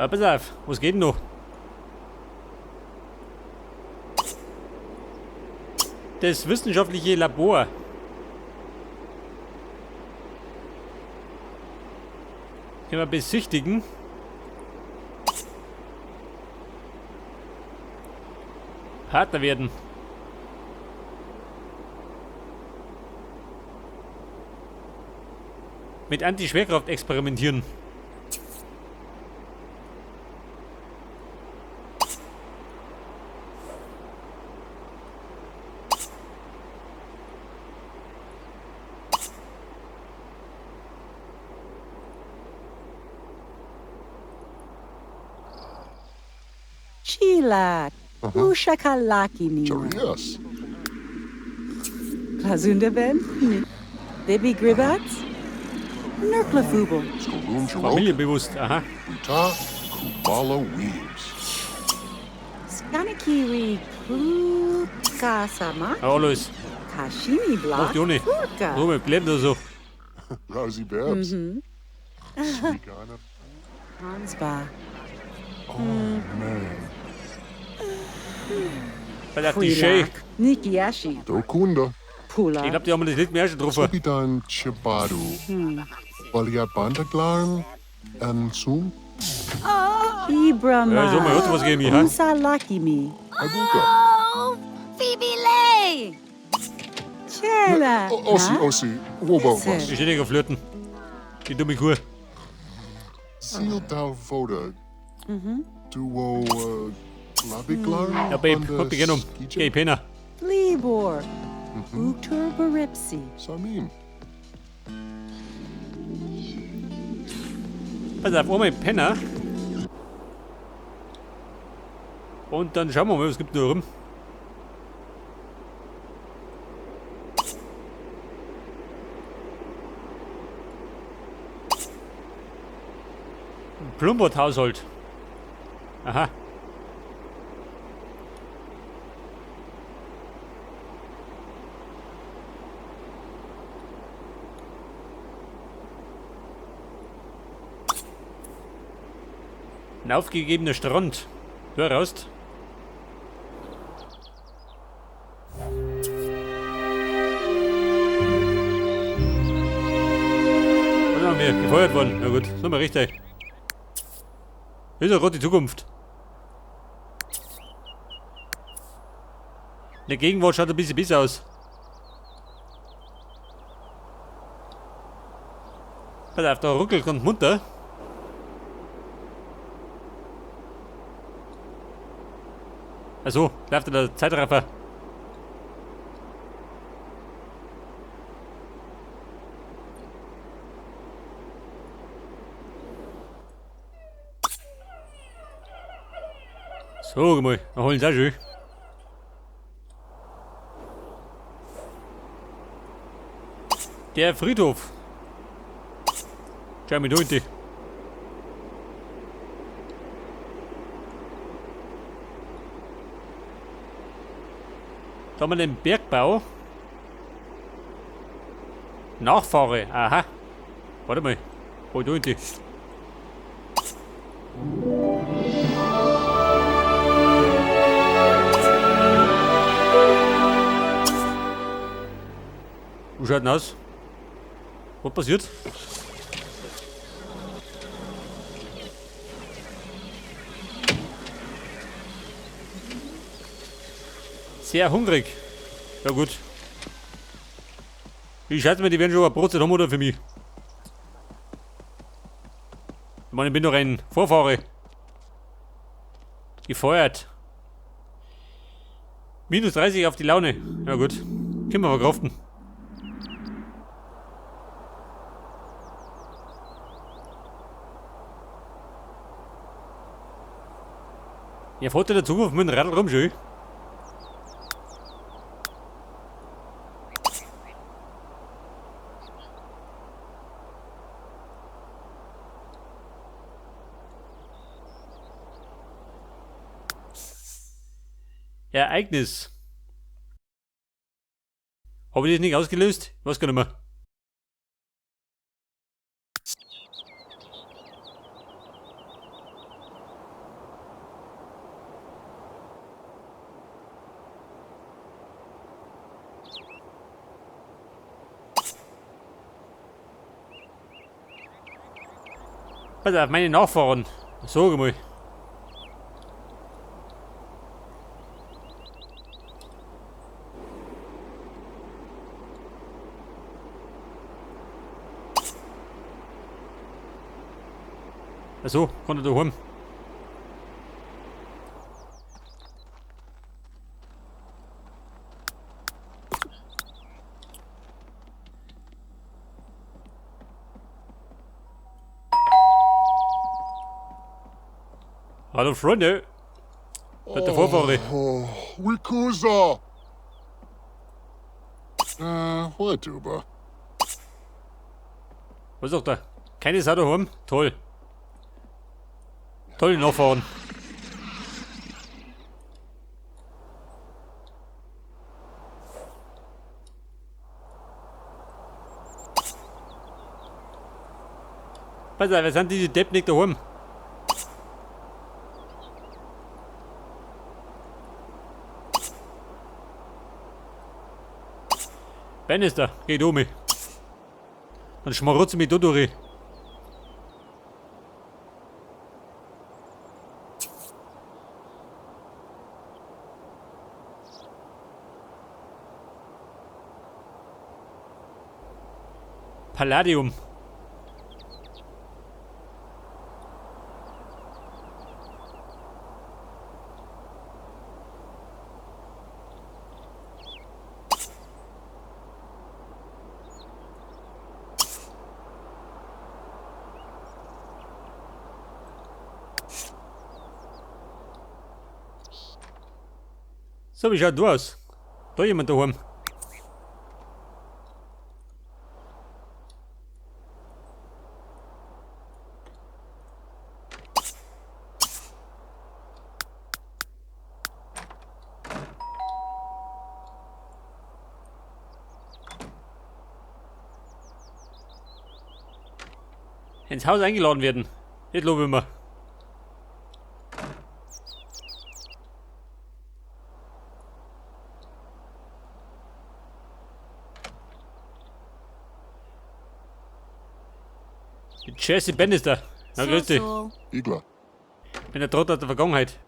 Pass auf, was geht denn noch? Das wissenschaftliche Labor. Können wir besichtigen. Partner werden. Mit Anti-Schwerkraft experimentieren. Chilak, Ushakalaki ni. Charias. Razundaben, Debbie Gribats, Nurklafubel, Skolum Shalom. Familienbewusst, aha. Uta Kubala Weaves. Skanakiri Kukasama, Alles. Kashini Macht Block, die ohne. Kurka, Ruhe, bleibt nur so. Rousy Babs. Sweegana. Hansba, Man. Weil auch die Shay. Quilak, Nikiashi, Dokunda. Ich Pula, glaube, die haben das Lied mehr schon drauf. Sobidan Chabadu. Valiat Bandaglan. And Sum. Ibrama, Ja, so mal hört was geben hier, ha? Usalakimi, Abuka. Oh, Phoebe Lay! Chela, Ossi. Wobo Sir. was. Die ständiger flirten. Die dumme Kuh. Seal Dau Voda. Duo Labiglar. Ja, Babe, guck dich gerne um. Geh, Penner. Libor, Utur Baripsi, Samim. Pass auf, einmal Penner. Und dann schauen wir mal, was gibt da rum. Plumbert-Haushalt. Aha. Ein aufgegebener Strand. Du raus. Was haben wir? Gefeuert worden. Na gut, sind wir richtig. Ist ja gerade die Zukunft. In der Gegenwart schaut ein bisschen besser aus. Pass auf, da ruckelt ganz munter. Also, läuft der Zeitraffer. So, guck mal, wir holen es auch schön. Der Friedhof. Schau mal da hinten. Da haben wir den Bergbau. Nachfahre, aha. Warte mal. Wo da hinten? Wie schaut denn aus? Was passiert? Sehr hungrig. Ja gut. Ich schätze mir, die werden schon ein Brotzeit haben, oder für mich? Ich meine, ich bin doch ein Vorfahrer. Gefeuert. Minus 30 auf die Laune. Ja gut. Können wir verkraften. Ja, fährt der Zug auf mit dem Radl rum, schön. Ereignis. Habe ich das nicht ausgelöst? Ich weiß gar nicht mehr. Pass auf, meine Nachfahren. Sag mal. Achso, kann er daheim. Hallo Freunde. Mit der Vorfahre. Oh, Wikusa! What, Duba? Was sagt er? Keine Sau daheim? Toll. Toll nachfahren. Pass auf, wir sind diese Depp nicht daheim. Ben ist da, geht um mich. Dann schmarotze mich da durch. Palladium. So, wie schaut du aus? Da jemand daheim. Ins Haus eingeladen werden. Das lobe ich mir. Die Jesse Bannister. Na, grüß dich. Igla. Bin der Trottel aus der Vergangenheit.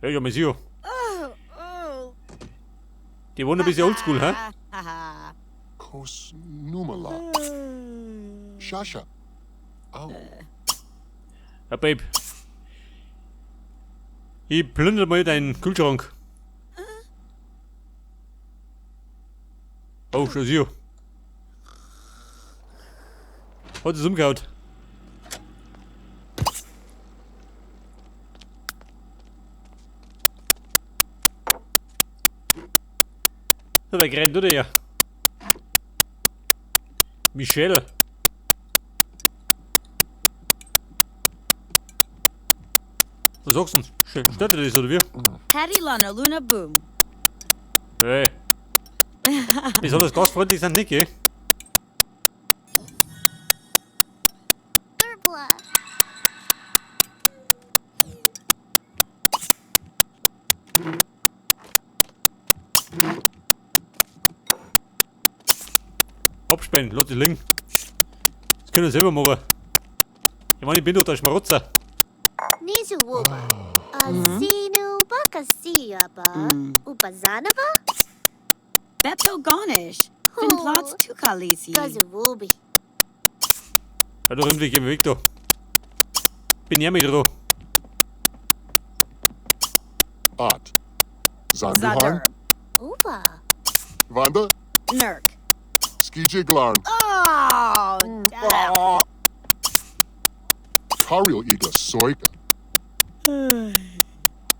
Ja, ja, Monsieur. Die wohnen ein bisschen oldschool, hä? Kos Numala. Shasha. Au. Ja, Babe. Ich plündere mal deinen Kühlschrank. Oh, schau hier. Hat es umgehauen. So, wer rennt du dir? Michelle. Was sagst du denn? Stört dir das, oder wie? Hattie Lana Luna Boom. Hey. Besonders gastfreundlich sind nicht, gell? Surplus. Abspannen, lass dich liegen. Das können wir selber machen. Ich meine, ich bin doch der Schmarotzer. Nisu Wuba. Asinu Bakasiaba. Upazanaba. Beto Garnish. Fin plots to Kalisi. Gazuwubi. Ja, doch irgendwie gehen wir weg da. Bin ja mit dran. At. Zadar. Zanduhan. Uba. Vanda. Nurk. Skije Glarn. Oh, Kariel Igla Soika.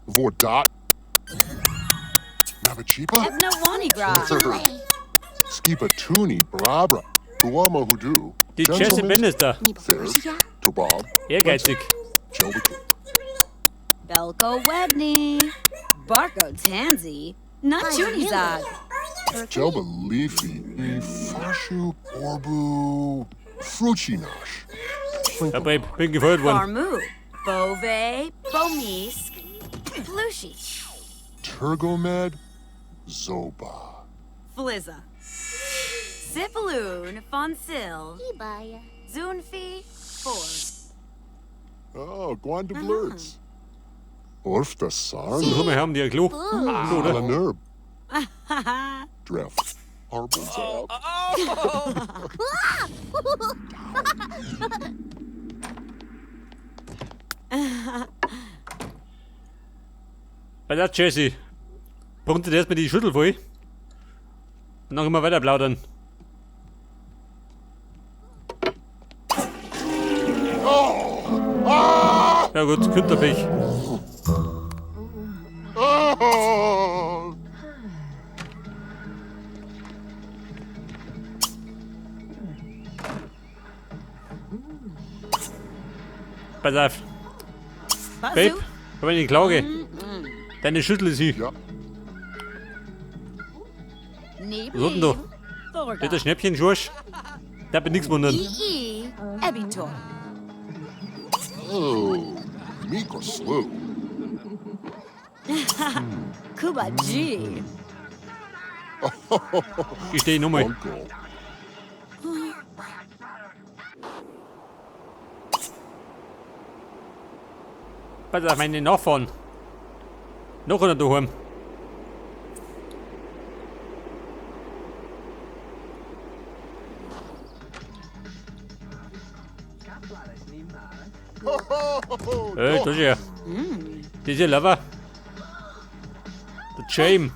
Vordat. Navachipa. Ebna Wanigra. Skipa Tuni Brabra. Huama Hudu. Die Jesse Bannister. Fair. Tobab. Ehrgeizig. Jelbaki. Belko Wedney. Barco Tansy. Nachunizag. Jelba Leafy. Fashu Orbu. Fruchinash. Ja, Babe, bin gefeuert worden. Farmu. Bove. Bomisk. Plushi. Turgomed. Zoba. Flizza. Sipaloon, Fonsil, Ibaya. Zunfi, 4. Oh, Guanda Blurts. Orf the Sarn. Komm her, haben die ein Klo. Boo. Klo, oder? Alanurb. Dref. Arbors out. Bei der Jesse. Punktet erstmal die Schüttel voll. Und dann können wir weiter plaudern. Ja gut, Künterpech. Oh! Pass auf. Babe, Bazu, komm in die Klage. Deine Schüttel ist hier. Ja. Neeb, Was hat denn da? Thorga, Steht der Schnäppchen, Schorsch? Der bin nix wundern. Ii, Ebitor, Oh, Miko Slew. Kuba G, Ich stehe nochmal. Uncle. Pass auf, meine Nachfahren. Noch einer daheim. Das ist ja. Das ist ja Lover. Der James.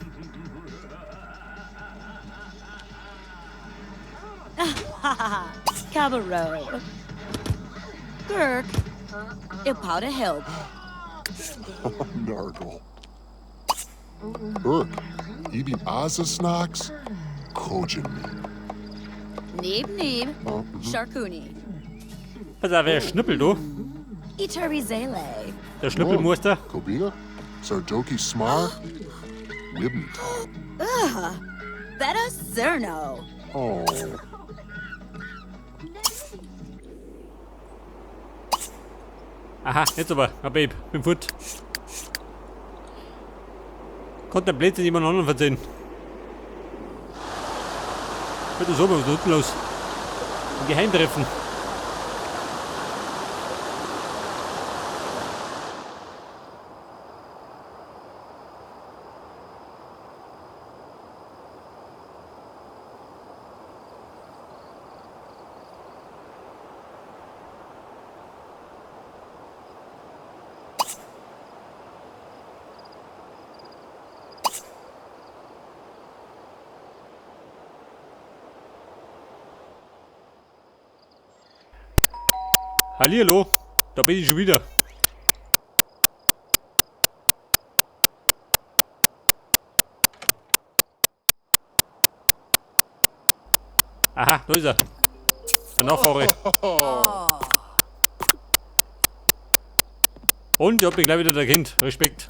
Cabarro, Girk, Ipauda Help, Nargle. Urk. Ibi Azasnox. Kojin. Neeb, Sharkuni, Pass auf, wer Schnippel, du. Iterizele, Der Schnippelmeister. Kobina. Sardoki Smar. Wibniton. Beta Cerno, Oh. Aha, jetzt aber. Ah, Babe, bin fort. Konnte der Blödsinn jemand anderen verzeihen. Bitte so, was ist da unten los? Ein Geheimtreffen. Hallihallo, da bin ich schon wieder. Aha, da ist er. Der Nachfahre. Und ich hab ihn gleich wieder erkannt. Respekt.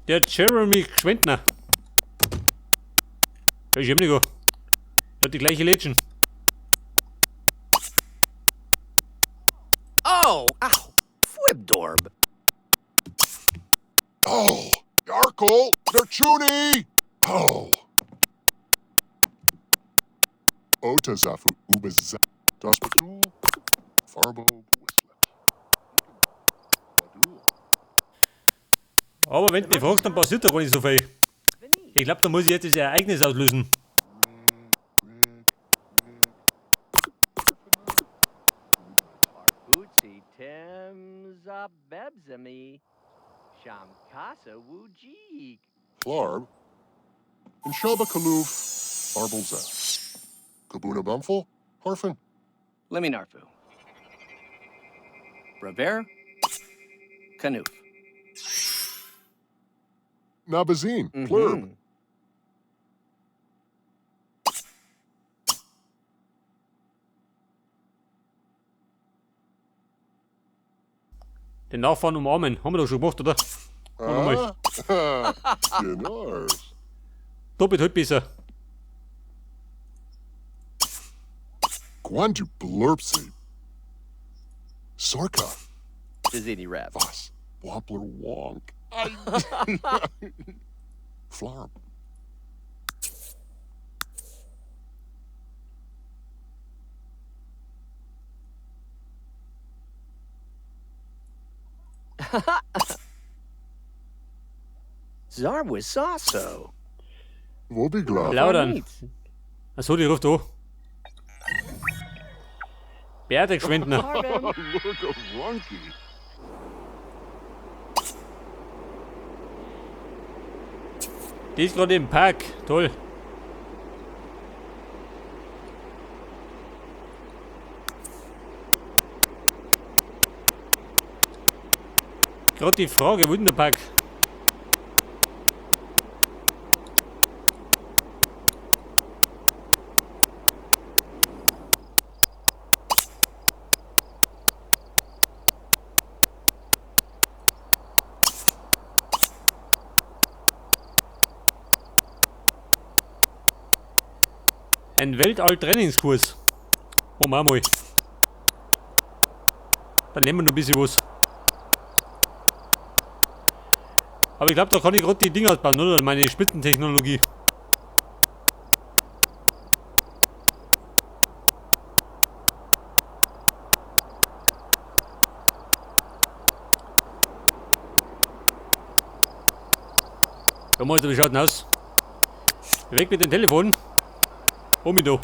Der Jeremy Schwendner. Der ist Jemnigo. Der hat die gleiche Lädchen. Oh, ow, Fwibdorb. Oh. Yarkle. They're Chuni. Oh. Otazafu Ubaza. Daspatul. Farbo. Whistlet. Badul. Aber wenn du mich fragst, dann passiert da gar nicht so viel. Ich glaube, da muss ich jetzt das Ereignis auslösen. Bootsy Tim's Bebsami. Shamkasa Wujik. Flarb. And Shelba Kaloof. Arbalza. Kabuna Bumful. Harfin. Liminarfu. Braver. Kanoof. Nabazine. Plurb. Den Nachfahren umarmen. Haben wir doch schon gemacht, oder? Nochmal. Genars. Doppelt halt besser. Guandu Blurpsy. Sorka. Dizzy Rap. Voss. Wampler Wonk. Flarb. Zarwisaso. Wobigla. Plaudern. Achso, die ruft an. Bärtegeschwindner. Marvin. Look a runky. Die ist gerade im Park. Toll. Gerade die Frage, wo ist denn der Park? Ein Weltall-Trainingskurs. Oh, mach mal. Dann nehmen wir noch ein bisschen was. Aber ich glaube, da kann ich gerade die Dinger ausbauen, oder? Meine Spitzentechnologie. Komm mal, wie schaut denn aus? Weg mit dem Telefon. Oh, mit da.